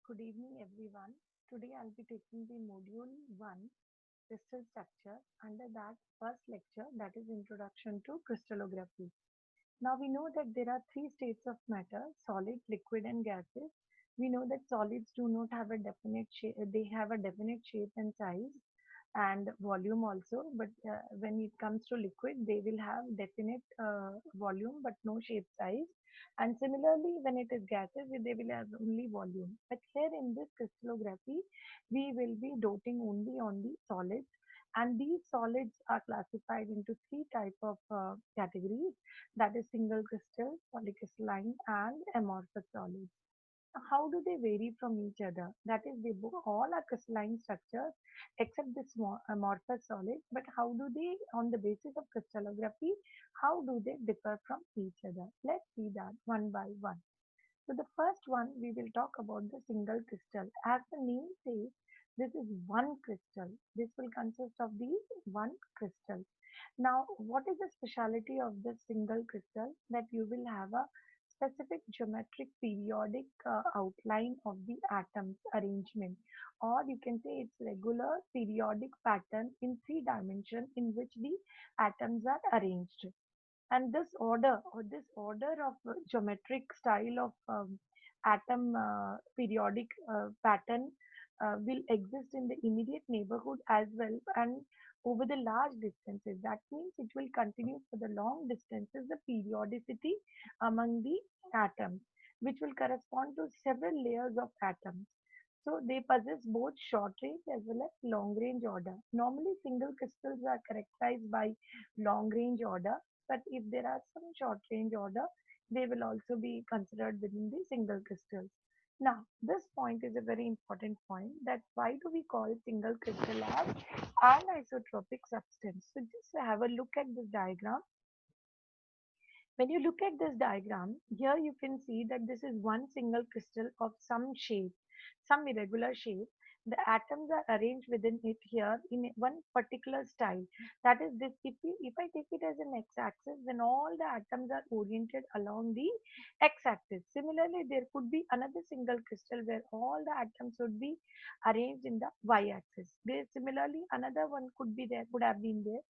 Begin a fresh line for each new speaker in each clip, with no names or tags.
Good evening, everyone. Today I'll be taking the module 1 crystal structure. Under that, first lecture, that is Introduction to Crystallography. Now we know that there are three states of matter: solid, liquid, and gases. We know that solids do not have a definite shape, they have a definite shape and size and volume also, but when it comes to liquid, they will have definite volume but no shape size. And similarly, when it is gases, they will have only volume. But here in this crystallography, we will be doting only on the solids, and these solids are classified into three type of categories, that is single crystal, polycrystalline, and amorphous solids. How do they vary from each other? That is, all are crystalline structures except this amorphous solid. But how do they, on the basis of crystallography, how do they differ from each other? Let's see that one by one. So the first one, we will talk about the single crystal. As the name says, this is one crystal. This will consist of the one crystal. Now, what is the speciality of this single crystal? That you will have a specific geometric periodic outline of the atoms arrangement, or you can say it's regular periodic pattern in three dimension in which the atoms are arranged. And this order, or this order of geometric style of atom periodic pattern will exist in the immediate neighborhood as well, and over the large distances. That means it will continue for the long distances, the periodicity among the atoms, which will correspond to several layers of atoms. So they possess both short range as well as long range order. Normally single crystals are characterized by long range order, but if there are some short range order, they will also be considered within the single crystals. Now, this point is a very important point, that why do we call single crystal as anisotropic substance? So just have a look at this diagram. When you look at this diagram, here you can see that this is one single crystal of some shape, some irregular shape. The atoms are arranged within it here in one particular style. That is this, if I take it as an x-axis, then all the atoms are oriented along the x-axis. Similarly, there could be another single crystal where all the atoms would be arranged in the y-axis. There similarly another one could be there, could have been there,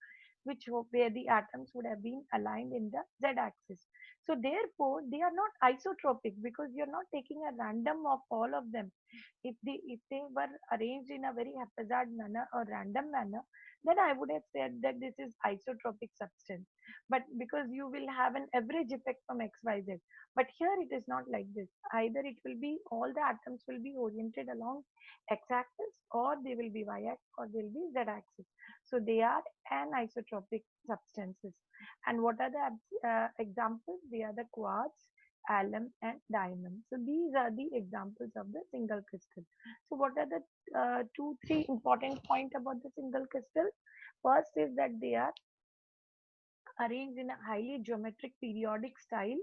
where the atoms would have been aligned in the z-axis. So therefore, they are not isotropic because you're not taking a random of all of them. If they were arranged in a very haphazard manner or random manner, then I would have said that this is isotropic substance. But because you will have an average effect from X, Y, Z. But here it is not like this. Either it will be all the atoms will be oriented along x-axis, or they will be y-axis, or they will be z-axis. So they are anisotropic substances. And what are the examples? They are the quartz, alum, and diamond. So these are the examples of the single crystal. So what are the two, three important points about the single crystal? First is that they are arranged in a highly geometric periodic style.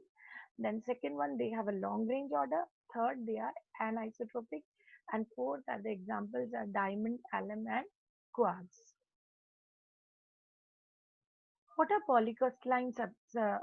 Then second one, they have a long range order. Third, they are anisotropic. And fourth are the examples are diamond, alum, and quartz. What are polycrystalline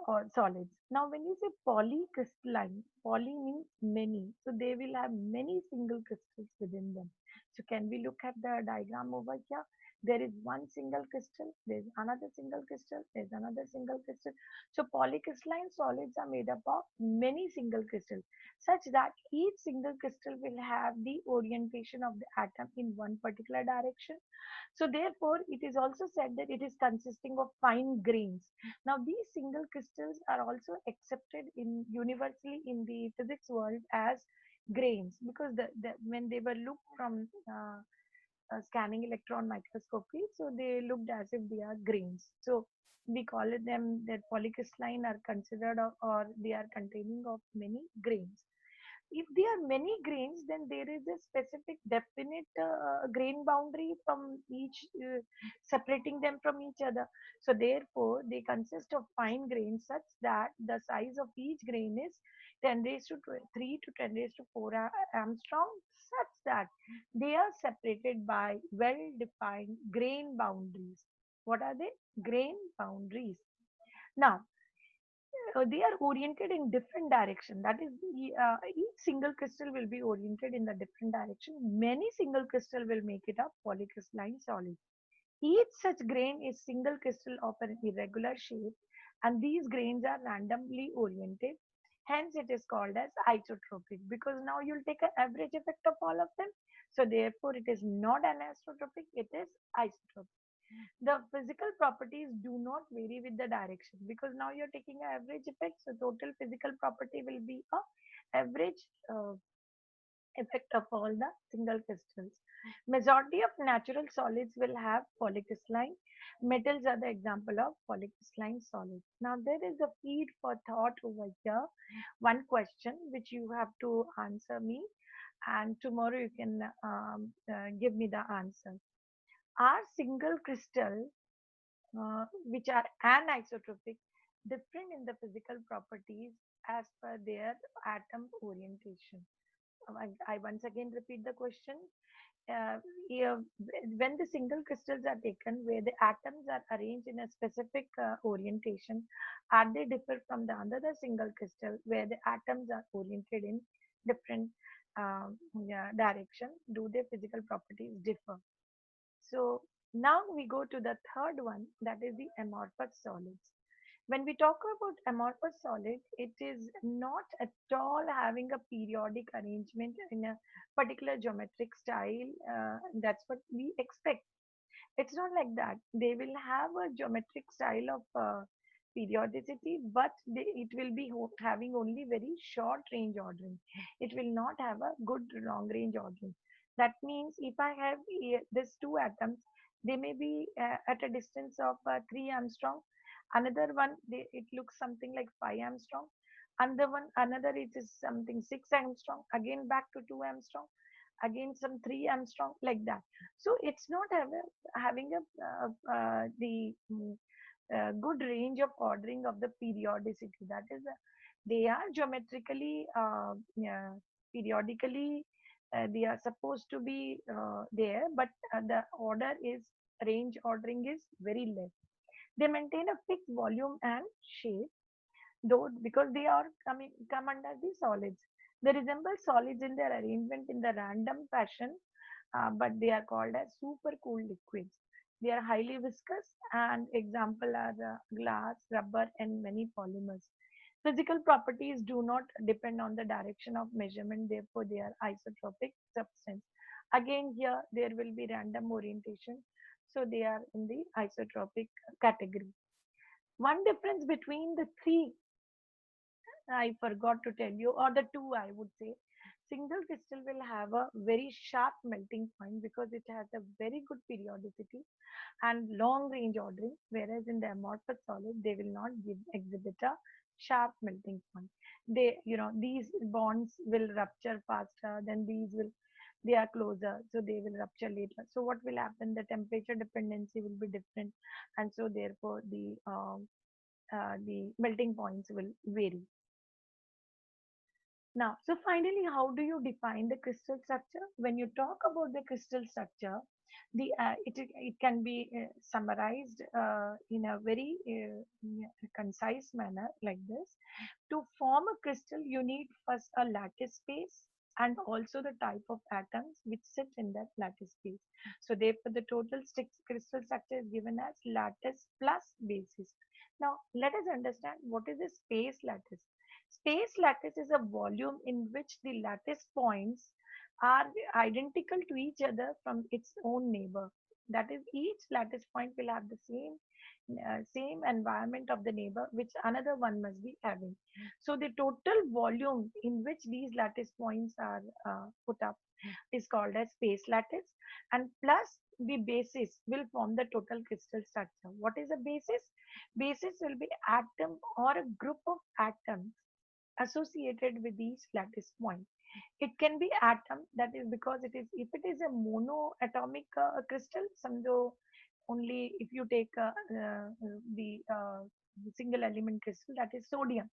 or solids? Now, when you say polycrystalline, poly means many. So they will have many single crystals within them. So can we look at the diagram over here? There is one single crystal, there is another single crystal, there is another single crystal. So polycrystalline solids are made up of many single crystals, such that each single crystal will have the orientation of the atom in one particular direction. So therefore, it is also said that it is consisting of fine grains. Now, these single crystals are also accepted in universally in the physics world as grains, because when they were looked from scanning electron microscopy, so they looked as if they are grains. So we call it them that polycrystalline are considered or they are containing of many grains. If there are many grains, then there is a specific definite grain boundary from each, separating them from each other. So therefore, they consist of fine grains such that the size of each grain is 10 raised to 3 to 10 raised to 4 Armstrong, such that they are separated by well-defined grain boundaries. What are they? Grain boundaries. Now, they are oriented in different direction. That is, each single crystal will be oriented in the different direction. Many single crystal will make it a polycrystalline solid. Each such grain is single crystal of an irregular shape, and these grains are randomly oriented. Hence, it is called as isotropic, because now you'll take an average effect of all of them. So, therefore, it is not anisotropic, it is isotropic. The physical properties do not vary with the direction, because now you're taking an average effect. So, total physical property will be a average effect of all the single crystals. Majority of natural solids will have polycrystalline. Metals are the example of polycrystalline solids. Now there is a feed for thought over here. One question which you have to answer me, and tomorrow you can give me the answer. Are single crystal which are anisotropic different in the physical properties as per their atom orientation? I once again repeat the question. Yeah, when the single crystals are taken where the atoms are arranged in a specific orientation, are they differ from the another single crystal where the atoms are oriented in different yeah, direction? Do their physical properties differ? So now we go to the third one, that is the amorphous solids. When we talk about amorphous solid, it is not at all having a periodic arrangement in a particular geometric style. That's what we expect. It's not like that. They will have a geometric style of periodicity, but it will be having only very short range ordering. It will not have a good long range ordering. That means if I have these two atoms, they may be at a distance of 3 Armstrong. Another one, it looks something like 5 Armstrong. Another one, another it is something 6 Armstrong. Again back to 2 Armstrong. Again some 3 Armstrong, like that. So it's not having the good range of ordering of the periodicity. That is, they are geometrically, yeah, periodically, they are supposed to be there, but the order is range ordering is very less. They maintain a fixed volume and shape, though because they are come under the solids. They resemble solids in their arrangement in the random fashion, but they are called as supercooled liquids. They are highly viscous, and example are glass, rubber, and many polymers. Physical properties do not depend on the direction of measurement, therefore they are isotropic substance. Again, here there will be random orientation, so they are in the isotropic category. One difference between the three I forgot to tell you, or the two, I would say. Single crystal will have a very sharp melting point because it has a very good periodicity and long range ordering, whereas in the amorphous solid, they will not exhibit a sharp melting point. These bonds will rupture faster than these will, they are closer, so they will rupture later. So what will happen? The temperature dependency will be different, and so therefore the melting points will vary. Now, so finally, how do you define the crystal structure? When you talk about the crystal structure, it can be summarized in a very concise manner like this. To form a crystal, you need first a lattice space and also the type of atoms which sit in that lattice space. So therefore, the total crystal structure is given as lattice plus basis. Now, let us understand what is a space lattice. Space lattice is a volume in which the lattice points are identical to each other from its own neighbor. That is, each lattice point will have the same environment of the neighbor which another one must be having. So the total volume in which these lattice points are put up is called as space lattice, and plus the basis will form the total crystal structure. What is a basis? Basis will be atom or a group of atoms associated with each lattice point. It can be atom, that is because if it is a monoatomic crystal, somehow only if you take the single element crystal, that is sodium.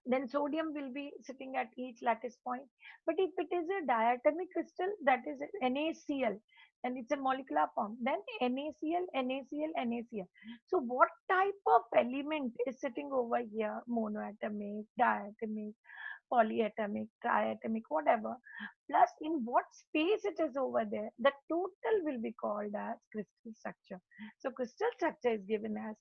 Then sodium will be sitting at each lattice point. But if it is a diatomic crystal, that is NaCl, and it's a molecular form, then NaCl, NaCl, NaCl. So what type of element is sitting over here? Monoatomic, diatomic, polyatomic, triatomic, whatever, plus in what space it is over there, the total will be called as crystal structure. So crystal structure is given as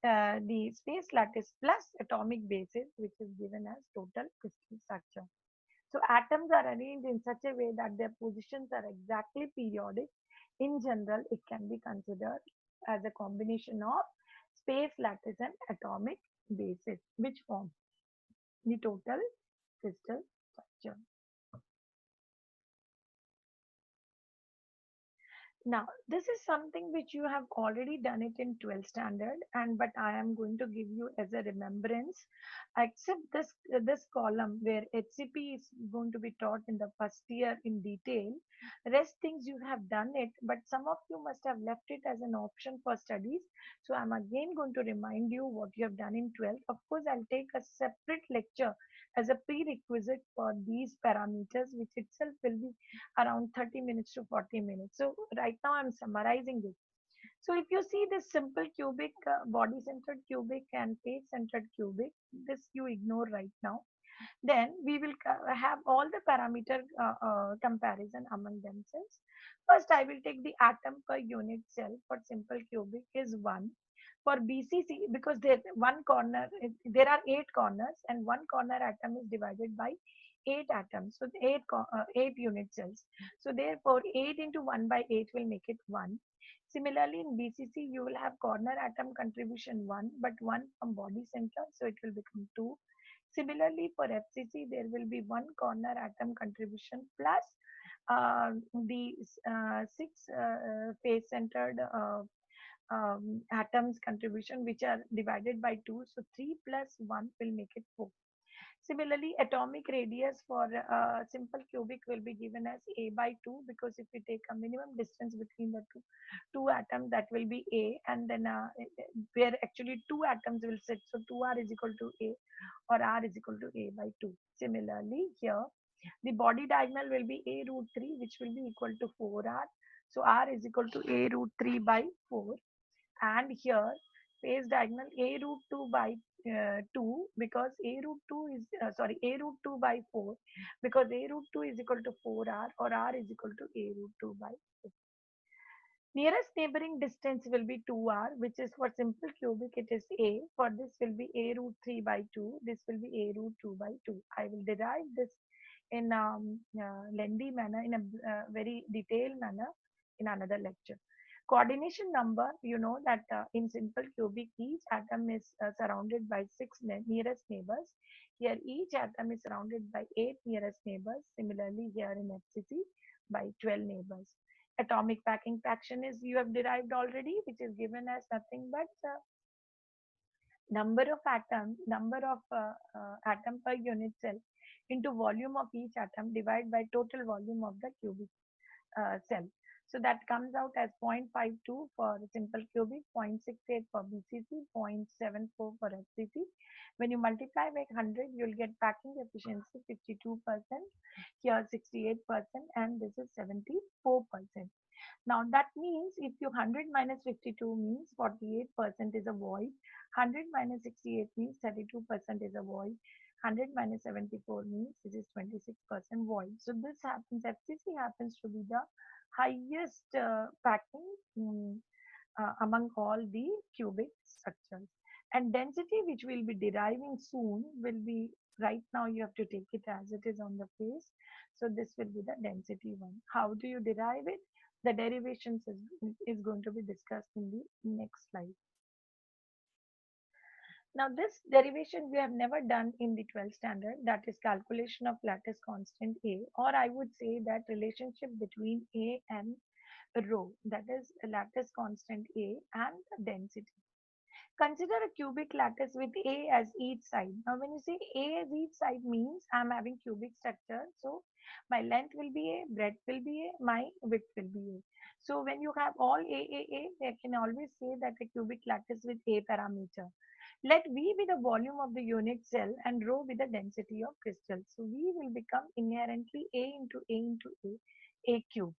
the space lattice plus atomic basis, which is given as total crystal structure. So atoms are arranged in such a way that their positions are exactly periodic. In general, it can be considered as a combination of space lattice and atomic basis, which form the total crystal structure. Now, this is something which you have already done it in 12th standard, and but I am going to give you as a remembrance, except this column where HCP is going to be taught in the first year in detail. Rest things you have done it, but some of you must have left it as an option for studies. So I'm again going to remind you what you have done in 12th. Of course, I'll take a separate lecture as a prerequisite for these parameters, which itself will be around 30 minutes to 40 minutes. So right now I'm summarizing this. So if you see this simple cubic, body-centered cubic and face-centered cubic, this you ignore right now. Then we will have all the parameter comparison among themselves. First, I will take the atom per unit cell for simple cubic is 1. For BCC, because there one corner, there are 8 corners and one corner atom is divided by 8 atoms. So 8 unit cells. So therefore 8 into 1 by 8 will make it 1. Similarly, in BCC, you will have corner atom contribution 1, but 1 from body center, so it will become 2. Similarly, for FCC, there will be one corner atom contribution plus the 6 face-centered atoms contribution, which are divided by 2. So 3 plus 1 will make it 4. Similarly, atomic radius for simple cubic will be given as A by 2, because if we take a minimum distance between the two atoms, that will be A, and then where actually two atoms will sit. So 2R is equal to A, or R is equal to A by 2. Similarly, here the body diagonal will be A root 3, which will be equal to 4R. So R is equal to A root 3 by 4. And here face diagonal A root 2 by 2, because A root 2 is A root 2 by 4, because A root 2 is equal to 4R, or R is equal to A root 2 by 4. Nearest neighboring distance will be 2R, which is for simple cubic, it is A. For this will be A root 3 by 2. This will be A root 2 by 2. I will derive this in lengthy manner, in a very detailed manner in another lecture. Coordination number, you know that in simple cubic, each atom is surrounded by 6 nearest neighbors. Here, each atom is surrounded by 8 nearest neighbors. Similarly, here in FCC, by 12 neighbors. Atomic packing fraction is you have derived already, which is given as nothing but number of atoms, number of atom per unit cell into volume of each atom divided by total volume of the cubic cell. So that comes out as 0.52 for simple cubic, 0.68 for BCC, 0.74 for FCC. When you multiply by 100, you'll get packing efficiency 52%, here 68%, and this is 74%. Now that means if you 100 minus 52 means 48% is a void, 100 minus 68 means 32% is a void, 100 minus 74 means this is 26% void. So this happens, FCC happens to be the highest packing among all the cubic structures. And density, which we'll be deriving soon, will be, right now you have to take it as it is on the face. So this will be the density one. How do you derive it? The derivations is going to be discussed in the next slide. Now this derivation we have never done in the 12th standard, that is calculation of lattice constant A, or I would say that relationship between A and rho, that is lattice constant A and density. Consider a cubic lattice with A as each side. Now when you say A as each side means I am having cubic structure. So my length will be A, breadth will be A, my width will be A. So when you have all A, I can always say that a cubic lattice with A parameter. Let V be the volume of the unit cell and rho be the density of crystal. So V will become inherently A into A into A cube.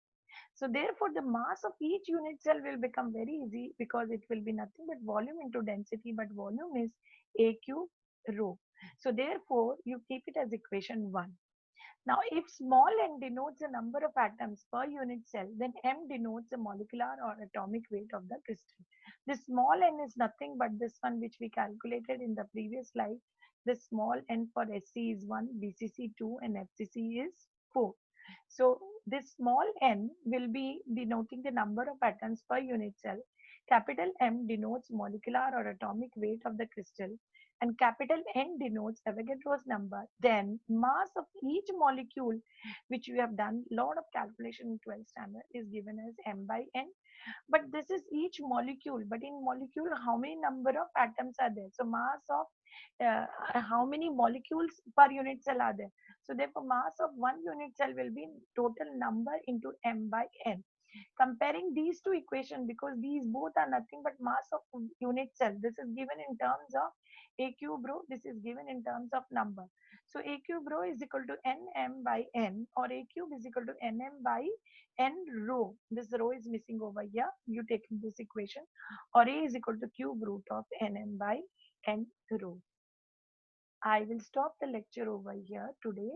So therefore, the mass of each unit cell will become very easy because it will be nothing but volume into density, but volume is A cube rho. So therefore, you keep it as equation 1. Now, if small n denotes the number of atoms per unit cell, then m denotes the molecular or atomic weight of the crystal. This small n is nothing but this one which we calculated in the previous slide. The small n for Sc is 1, BCC 2 and FCC is 4. So this small n will be denoting the number of atoms per unit cell. Capital M denotes molecular or atomic weight of the crystal and capital N denotes Avogadro's number. Then mass of each molecule, which we have done lot of calculation in 12th standard, is given as M by N. But this is each molecule. But in molecule, how many number of atoms are there? So mass of how many molecules per unit cell are there? So therefore, mass of one unit cell will be total number into M by N. Comparing these two equations, because these both are nothing but mass of unit cell. This is given in terms of A cube rho. This is given in terms of number. So A cube rho is equal to Nm by N, or A cube is equal to Nm by N rho. This rho is missing over here. You take this equation, or A is equal to cube root of Nm by N rho. I will stop the lecture over here today.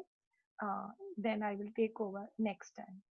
Then I will take over next time.